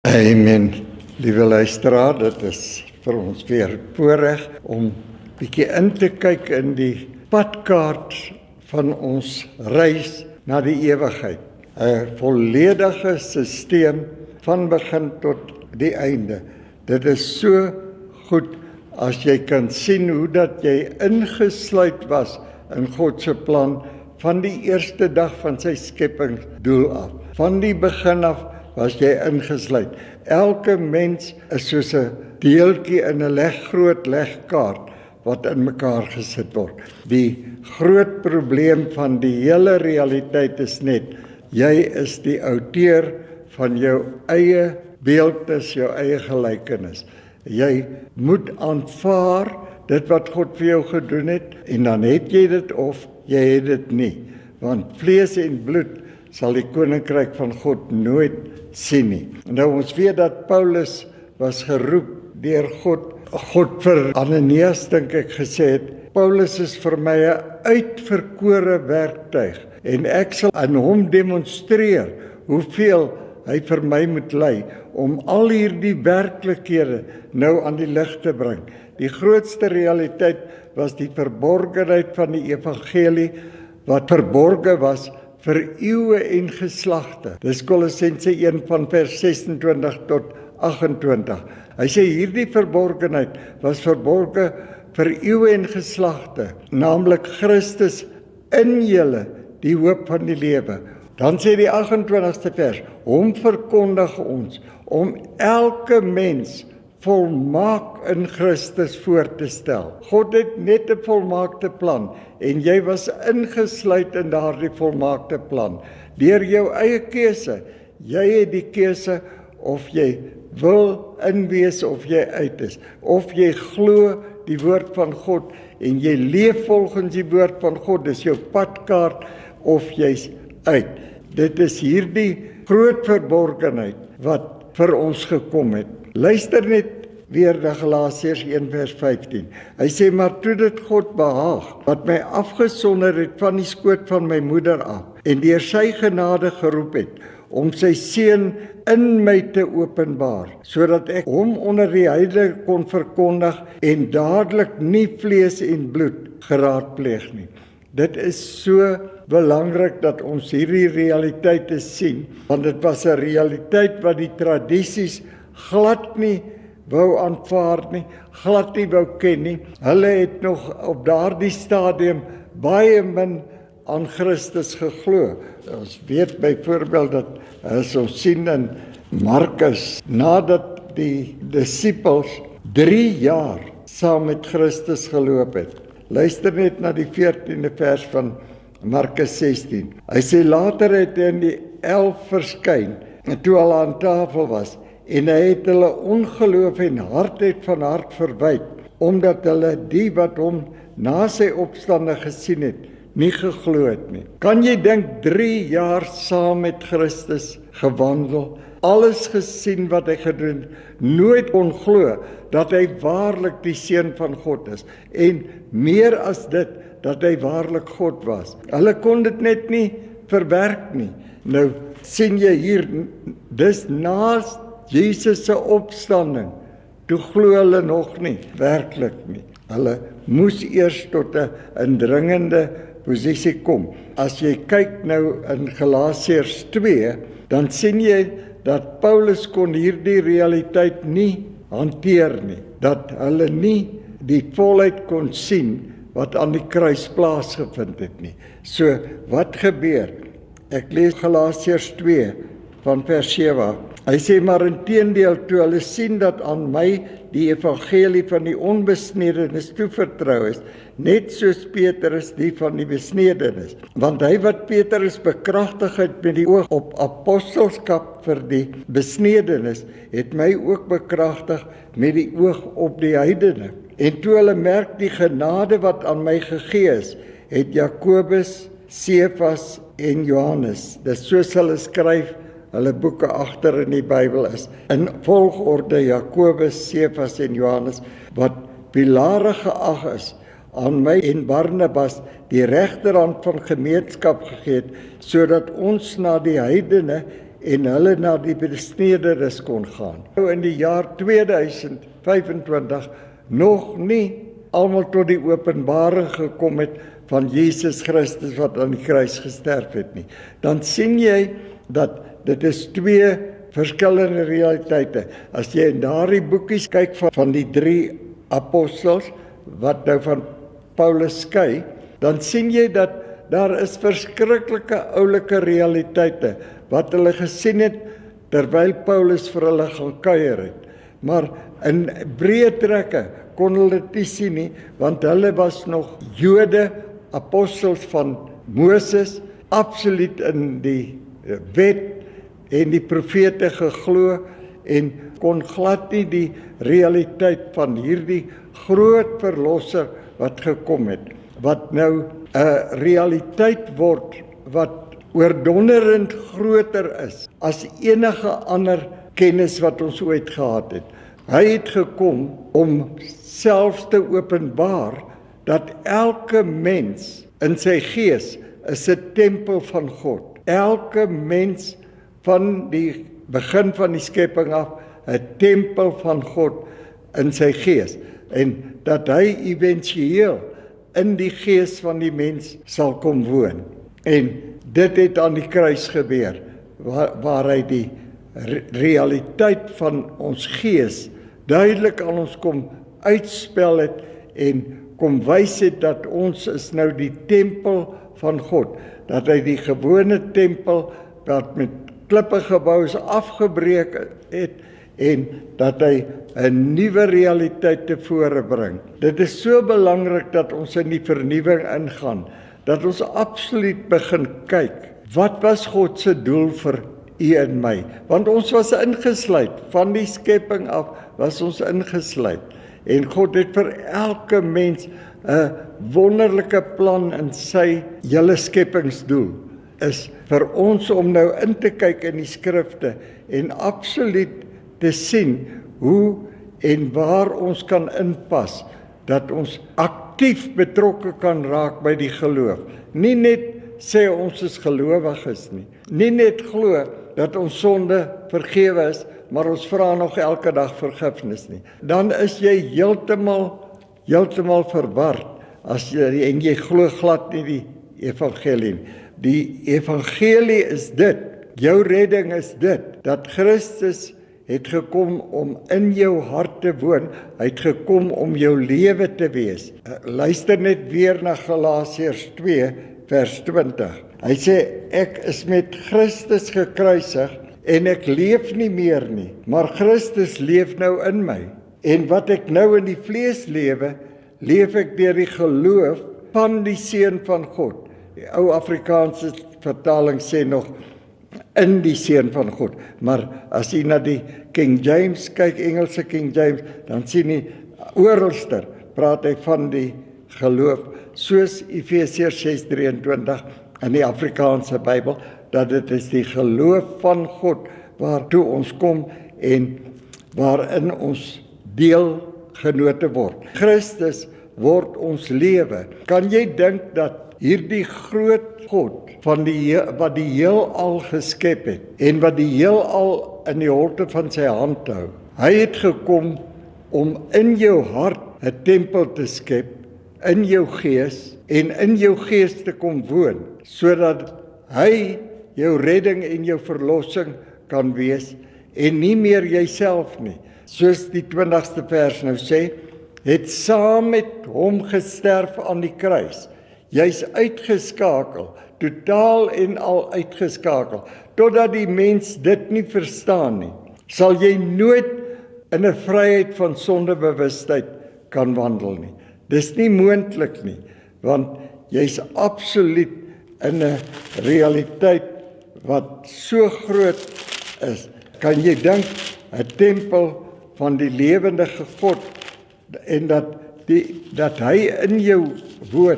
Amen. Liewe luisteraar, dit is vir ons weer voorreg om bietjie in te kyk in die padkaart van ons reis na die ewigheid. 'n volledige stelsel van begin tot die einde. Dit is so goed as jy kan sien hoe dat jy ingesluit was in God se plan van die eerste dag van sy skepingsdoel af. Van die begin af was jy ingesluit. Elke mens is soos 'n deeltjie in 'n groot legkaart wat in mekaar gesit word. Die groot probleem van die hele realiteit is net, jy is die outeur van jou eie beeldnis, jou eie gelykenis. Jy moet aanvaar dit wat God vir jou gedoen het, en dan het jy dit of jy het dit nie. Want vlees en bloed sal die koninkryk van God nooit sien nie. Nou ons weet dat Paulus was geroep deur God vir Ananias, dink ek, gesê het, Paulus is vir my 'n uitverkore werktuig en ek sal aan hom demonstreer hoeveel hy vir my moet ly om al hierdie werklikhede nou aan die lig te bring. Die grootste realiteit was die verborgenheid van die evangelie wat verborge was vir eeue en geslagte. Dis Kolossense 1 van vers 26 tot 28. Hy sê hierdie verborgenheid was verborge vir eeue en geslagte, naamlik Christus in julle, die hoop van die lewe. Dan sê die 28ste vers, hom verkondig ons om elke mens volmaak in Christus voor te stel. God het net 'n volmaakte plan en jy was ingesluit in daardie volmaakte plan. Deur jou eie keuse. Jy het die keuse of jy wil inwees of jy uit is. Of jy glo die woord van God en jy leef volgens die woord van God. Dis jou padkaart of jy's uit. Dit is hierdie groot verborgenheid wat vir ons gekom het. Luister net weer na Galasiërs 1 vers 15. Hy sê, maar toe dit God behaag, wat my afgesonder het van die skoot van my moeder af, en deur sy genade geroep het, om sy seun in my te openbaar, sodat ek hom onder die heidene kon verkondig en dadelik nie vlees en bloed geraadpleeg nie. Dit is so belangrik dat ons hierdie realiteite sien, want dit was 'n realiteit wat die tradisies glad nie wou aanvaar nie, glad nie wou ken nie. Hulle het nog op daardie stadium baie min aan Christus geglo. Ons weet byvoorbeeld dat as ons sien in Markus, nadat die disippels 3 jaar saam met Christus geloop het. Luister net na die 14de vers van Markus 16. Hy sê later het hy in die 11 verskyn en toe al aan tafel was en hy het hulle ongeloof en hardheid van hart verwyd omdat hulle die wat hom na sy opstanding gesien het nie geglo het nie. Kan jy dink 3 jaar saam met Christus gewandel, alles gesien wat hy gedoen het, nooit kon glo dat hy waarlik die seun van God is en meer as dit dat hy waarlik God was. Hulle kon dit net nie verwerk nie. Nou sien jy hier, dis naas Jesus se opstanding, toe glo hulle nog nie, werklik nie. Hulle moes eers tot 'n indringende posisie kom. As jy kyk nou in Galasiërs 2, dan sien jy dat Paulus kon hierdie realiteit nie hanteer nie, dat hulle nie die volheid kon sien wat aan die kruis plaasgevind het nie. So, wat gebeur? Ek lees Galasiërs 2 van vers 7. Hy sê, maar inteendeel, toe hulle sien dat aan my die evangelie van die onbesnedenis toevertrou is, net soos Petrus die van die besnedenis. Want hy wat Petrus bekragtig het met die oog op apostelskap vir die besnedenis, het my ook bekragtig met die oog op die heidene. En toe hulle merk die genade wat aan my gegee is, het Jakobus, Sefas en Johannes, dis soos hulle skryf, hulle boeke agter in die Bybel is, in volgorde Jakobus, Sefas en Johannes, wat pilare geag is, aan my en Barnabas die regterhand van gemeenskap gegee het, sodat ons na die heidene en hulle na die besnederes kon gaan. Nou in die jaar 2025 nog nie almal tot die openbaring gekom het van Jesus Christus wat aan die kruis gesterf het nie. Dan sien jy dat dit is twee verskillende realiteite. As jy in daardie boekies kyk van die 3 apostels wat nou van Paulus skei, dan sien jy dat daar is verskriklike oulike realiteite wat hulle gesien het terwyl Paulus vir hulle gaan kuier het. Maar in breë trekke kon hulle dit nie sien nie, want hulle was nog Jode, apostels van Moses, absoluut in die wet en die profete geglo en kon glad nie die realiteit van hierdie groot verlosser wat gekom het, wat nou 'n realiteit word wat oordonderend groter is as enige ander kennis wat ons ooit gehad het. Hy het gekom om selfs te openbaar dat elke mens in sy gees is 'n tempel van God. Elke mens van die begin van die skepping af 'n tempel van God in sy gees en dat hy eventueel in die gees van die mens sal kom woon. En dit het aan die kruis gebeur waar hy die realiteit van ons gees duidelik aan ons kom uitspel het en kom wys het dat ons is nou die tempel van God, dat hy die gewone tempel wat met klippe gebou is afgebreek het en dat hy 'n nuwe realiteit tevore bring. Dit is so belangrik dat ons in die vernuwing ingaan, dat ons absoluut begin kyk, wat was God se doel vir u en my? Want ons was ingesluit, van die skepping af was ons ingesluit. En God het vir elke mens 'n wonderlike plan in sy hele skepingsdoel. Is vir ons om nou in te kyk in die skrifte en absoluut te sien hoe en waar ons kan inpas, dat ons aktief betrokke kan raak by die geloof. Nie net sê ons is gelowiges nie. Nie net glo dat ons sonde vergewe is, maar ons vra nog elke dag vergifnis nie. Dan is jy heeltemal verward as jy glo glad nie die evangelie nie. Die evangelie is dit, jou redding is dit, dat Christus het gekom om in jou hart te woon, hy het gekom om jou lewe te wees. Luister net weer na Galasiërs 2 vers 20. Hy sê, ek is met Christus gekruisig en ek leef nie meer nie, maar Christus leef nou in my. En wat ek nou in die vlees lewe, leef ek deur die geloof van die Seun van God. Die ou Afrikaanse vertaling sê nog in die Seun van God. Maar as jy na die King James kyk, Engelse King James, dan sien jy oralster praat hy van die geloof, soos Efesiërs 6:23 in die Afrikaanse Bybel, dat dit is die geloof van God waartoe ons kom en waarin ons deelgenote word. Christus word ons lewe. Kan jy dink dat hierdie groot God wat die heelal geskep het en wat die heelal in die holte van sy hand hou, hy het gekom om in jou hart 'n tempel te skep, in jou gees en in jou gees te kom woon, sodat hy jou redding en jou verlossing kan wees en nie meer jouself nie. Soos die 20ste vers nou sê, het saam met hom gesterf aan die kruis. Jy's uitgeskakel, totaal en al uitgeskakel, totdat die mens dit nie verstaan nie, sal jy nooit in 'n vryheid van sondebewustheid kan wandel nie. Dis nie moontlik nie, want jy's absoluut in 'n realiteit wat so groot is. Kan jy dink 'n tempel van die lewendige God en dat hy in jou woon?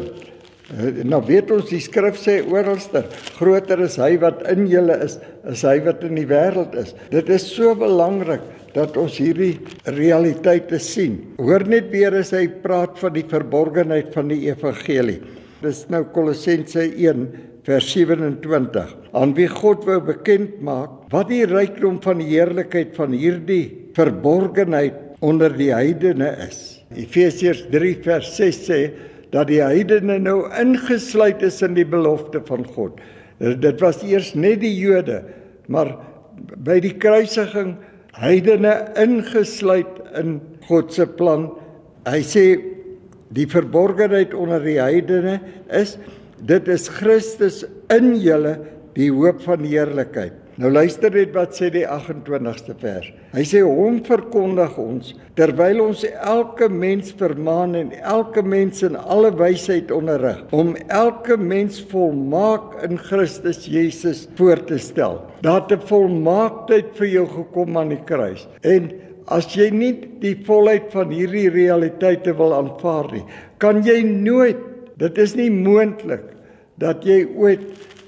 Nou weet ons, die skrif sê oralster, groter is hy wat in julle is hy wat in die wêreld is. Dit is so belangrik dat ons hierdie realiteite sien. Hoor net weer as hy praat van die verborgenheid van die evangelie. Dis nou Kolossense 1 vers 27, aan wie God wou bekend maak wat die rykdom van die heerlikheid van hierdie verborgenheid onder die heidene is. Efesiërs 3 vers 6 sê dat die heidene nou ingesluit is in die belofte van God. Dit was eers net die Jode, maar by die kruisiging heidene ingesluit in God se plan. Hy sê die verborgenheid onder die heidene is, dit is Christus in julle, die hoop van heerlikheid. Nou luister net wat sê die 28ste vers. Hy sê, hom verkondig ons, terwyl ons elke mens vermaan en elke mens in alle wysheid onderrig, om elke mens volmaak in Christus Jesus voor te stel. Daar het 'n volmaaktheid vir jou gekom aan die kruis. En as jy nie die volheid van hierdie realiteite wil aanvaar nie, kan jy nooit, dit is nie moontlik, dat jy ooit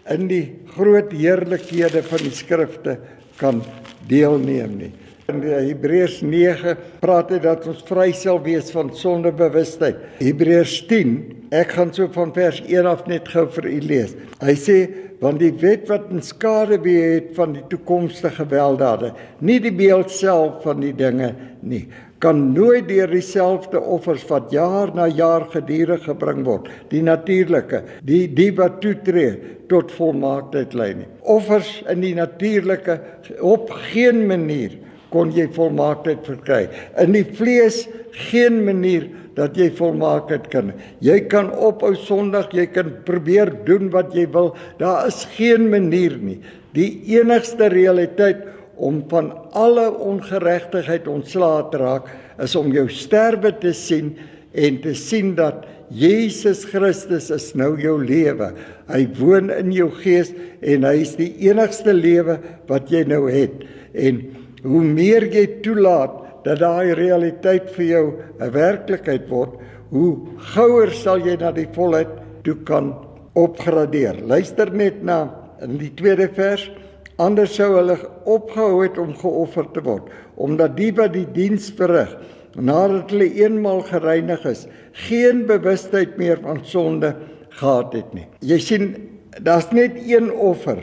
in die groot heerlikhede van die skrifte kan deelneem nie. In Hebreërs 9 praat hy dat ons vry sal wees van sondebewustheid. Hebreërs 10, ek gaan so van vers 1 af net gou vir u lees. Hy sê, want die wet wat in skaduwee het van die toekomstige weldade, nie die beeld self van die dinge nie, kan nooit deur dieselfde offers wat jaar na jaar gedurig gebring word, die natuurlike, die wat toetree tot volmaaktheid lei nie. Offers in die natuurlike, op geen manier kon jy volmaaktheid verkry. In die vlees geen manier dat jy volmaaktheid kan. Jy kan ophou sondig, jy kan probeer doen wat jy wil, daar is geen manier nie. Die enigste realiteit om van alle ongeregtigheid ontslae te raak, is om jou sterwe te sien en te sien dat Jesus Christus is nou jou lewe. Hy woon in jou gees en hy is die enigste lewe wat jy nou het. En hoe meer jy toelaat dat daai realiteit vir jou 'n werklikheid word, hoe gouer sal jy na die volheid toe kan opgradeer. Luister net na in die tweede vers. Anders sou hulle opgehou het om geoffer te word, omdat die wat die diens verrig, nadat hulle eenmaal gereinig is, geen bewustheid meer van sonde gehad het nie. Jy sien, daar's net een offer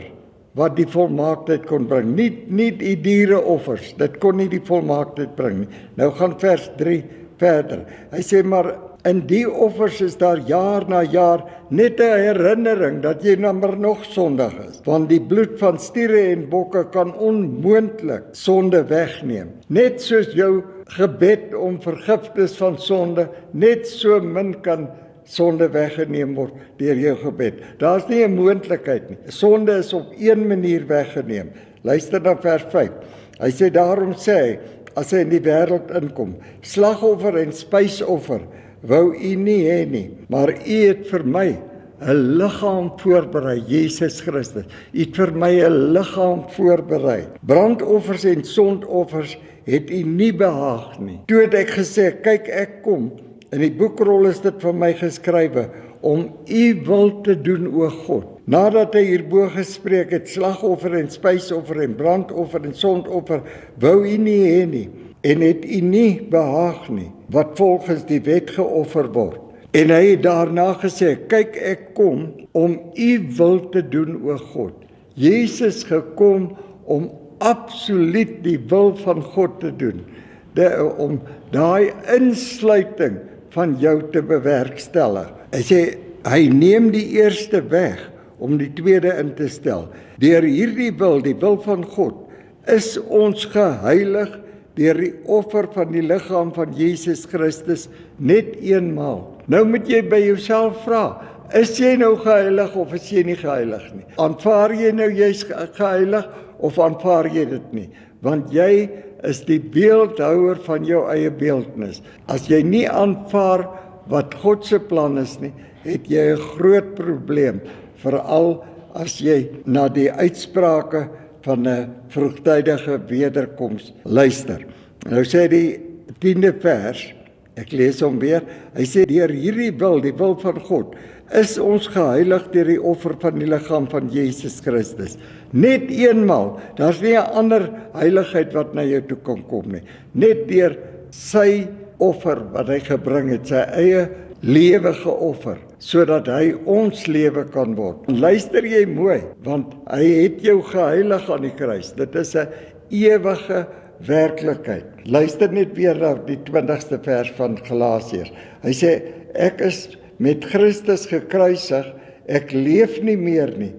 wat die volmaaktheid kon bring, nie die diereoffers, dit kon nie die volmaaktheid bring nie. Nou gaan vers 3 verder. Hy sê, maar in die offers is daar jaar na jaar net 'n herinnering dat jy maar nog sondig is. Want die bloed van stiere en bokke kan onmoontlik sonde wegneem. Net soos jou gebed om vergifnis van sonde, net so min kan sonde weggeneem word deur jou gebed. Daar's nie 'n moontlikheid nie. Sonde is op een manier weggeneem. Luister na vers 5. Hy sê, daarom sê hy, as hy in die wêreld inkom, slagoffer en spysoffer wou u nie hê nie, maar u het vir my 'n liggaam voorberei, Jesus Christus. U het vir my 'n liggaam voorberei. Brandoffers en sondoffers het u nie behaag nie. Toe het ek gesê, kyk ek kom, in die boekrol is dit van my geskrywe, om u wil te doen, o God. Nadat hy hierbo gespreek het, slagoffer en spysoffer en brandoffer en sondoffer, wou u nie hê nie, en het u nie behaag nie, wat volgens die wet geoffer word. En hy het daarna gesê, kyk ek kom om u wil te doen, o God. Jesus gekom om absoluut die wil van God te doen, om daai insluiting van jou te bewerkstellig. Hy sê, hy neem die eerste weg om die tweede in te stel. Deur hierdie wil, die wil van God, is ons geheilig deur die offer van die liggaam van Jesus Christus net eenmaal. Nou moet jy by jouself vra, is jy nou geheilig of is jy nie geheilig nie? Aanvaar jy nou jy's geheilig of aanvaar jy dit nie? Want jy is die beeldhouer van jou eie beeldnis. As jy nie aanvaar wat God se plan is nie, het jy 'n groot probleem, veral as jy na die uitsprake van 'n vroegtydige wederkoms luister. Nou sê die 10de vers, ek lees hom weer, hy sê, deur hierdie wil, die wil van God, is ons geheilig deur die offer van die liggaam van Jesus Christus. Net eenmaal, daar's nie 'n ander heiligheid wat na jou toe kan kom nie. Net deur sy offer wat hy gebring het, sy eie lewe geoffer, sodat hy ons lewe kan word. Luister jy mooi, want hy het jou geheilig aan die kruis. Dit is 'n ewige werklikheid. Luister net weer na die 20ste vers van Galasiërs. Hy sê, ek is met Christus gekruisig, ek leef nie meer nie,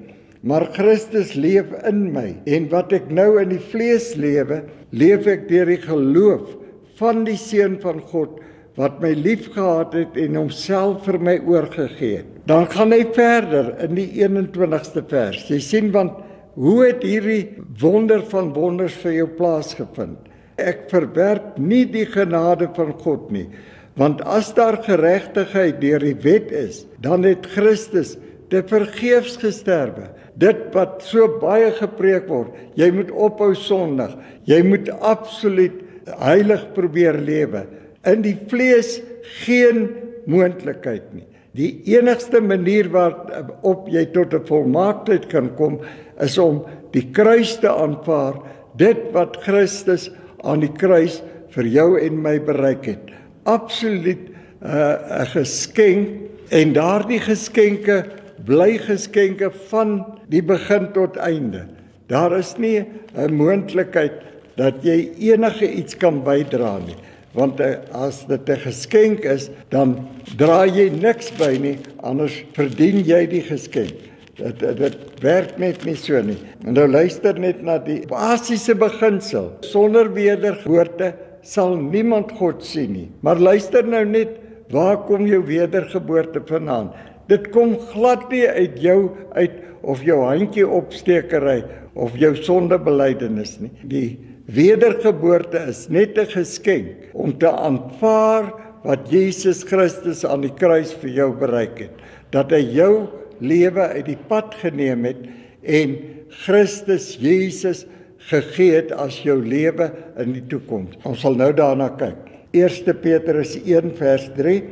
maar Christus leef in my. En wat ek nou in die vlees lewe, leef ek deur die geloof van die Seun van God, wat my lief gehad het en homself vir my oorgegee het. Dan gaan hy verder in die 21ste vers. Jy sien, want hoe het hierdie wonder van wonders vir jou plaasgevind? Ek verwerp nie die genade van God nie, want as daar geregtigheid deur die wet is, dan het Christus te vergeefs gesterwe. Dit wat so baie gepreek word, jy moet ophou sondig, jy moet absoluut heilig probeer lewe. In die vlees geen moontlikheid nie. Die enigste manier waarop jy tot 'n volmaaktheid kan kom, is om die kruis te aanvaar, dit wat Christus aan die kruis vir jou en my bereik het. Absoluut 'n geskenk, en daardie geskenke bly geskenke van die begin tot einde. Daar is nie 'n moontlikheid dat jy enige iets kan bydra nie. Want as dit 'n geskenk is, dan dra jy niks by nie, anders verdien jy die geskenk. Dit werk net nie so nie. En nou luister net na die basiese beginsel. Sonder wedergeboorte sal niemand God sien nie. Maar luister nou net, waar kom jou wedergeboorte vandaan? Dit kom glad nie uit jou uit, of jou handjie opstekery, of jou sondebelydenis nie. Die wedergeboorte is net 'n geskenk om te aanvaar wat Jesus Christus aan die kruis vir jou bereik het. Dat hy jou lewe uit die pad geneem het en Christus Jesus gegee het as jou lewe in die toekoms. Ons sal nou daarna kyk. 1 Petrus 1 vers 3.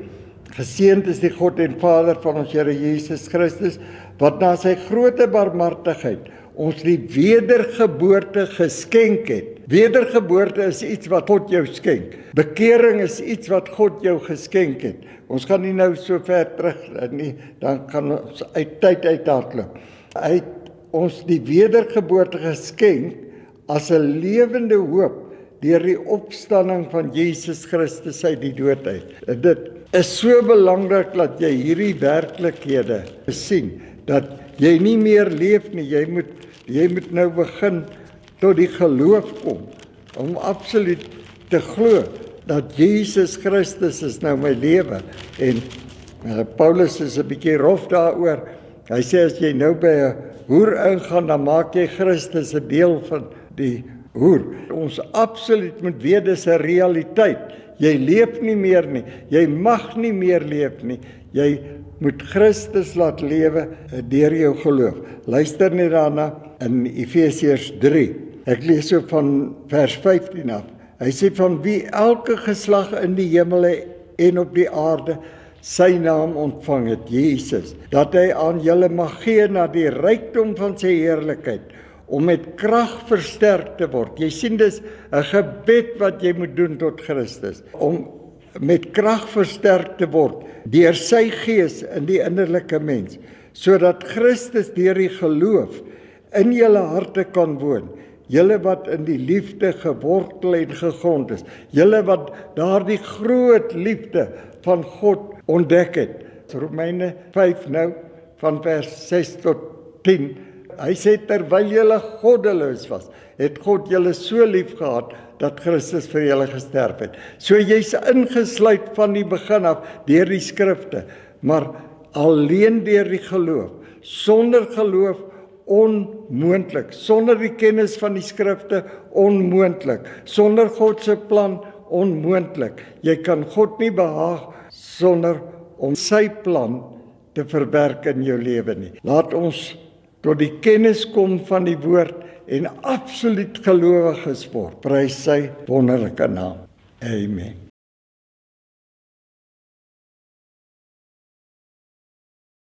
Geseënd is die God en Vader van ons Here Jesus Christus, wat na sy groote barmhartigheid ons die wedergeboorte geskenk het. Wedergeboorte is iets wat God jou skenk. Bekering is iets wat God jou geskenk het. Ons gaan nie nou so ver terug nie, dan kan ons uit tyd uithardloop. Hy het ons die wedergeboorte geskenk as 'n lewende hoop deur die opstanding van Jesus Christus uit die dood uit. Dit is so belangrik dat jy hierdie werklikhede sien, dat jy nie meer leef nie, jy moet nou begin tot die geloof kom, om absoluut te glo dat Jesus Christus is nou my lewe. En Paulus is 'n bietjie rof daaroor. Hy sê as jy nou by 'n hoer ingaan, dan maak jy Christus 'n deel van die hoer. Ons absoluut moet weet dis 'n realiteit. Jy leef nie meer nie, jy mag nie meer leef nie. Jy moet Christus laat lewe deur jou geloof. Luister net daarna in Efesiërs 3. Ek lees so van vers 15 af. Hy sê van wie elke geslag in die hemele en op die aarde sy naam ontvang het, Jesus, dat hy aan julle mag gee na die rykdom van sy heerlikheid, om met krag versterk te word. Jy sien, dis 'n gebed wat jy moet doen tot Christus, om met krag versterk te word deur sy gees in die innerlike mens, sodat Christus deur die geloof in julle harte kan woon. Julle wat in die liefde gewortel en gegrond is, julle wat daardie groot liefde van God ontdek het. Romeine 5 nou, van vers 6 tot 10, hy sê terwyl julle goddeloos was, het God julle so lief gehad, dat Christus vir julle gesterf het. So jy's ingesluit van die begin af, deur die skrifte, maar alleen deur die geloof. Sonder geloof onmoontlik, sonder die kennis van die skrifte onmoontlik, sonder God se plan onmoontlik. Jy kan God nie behaag sonder om sy plan te verwerk in jou lewe nie. Laat ons tot die kennis kom van die woord en absoluut gelowiges word. Prys sy wonderlike naam. Amen.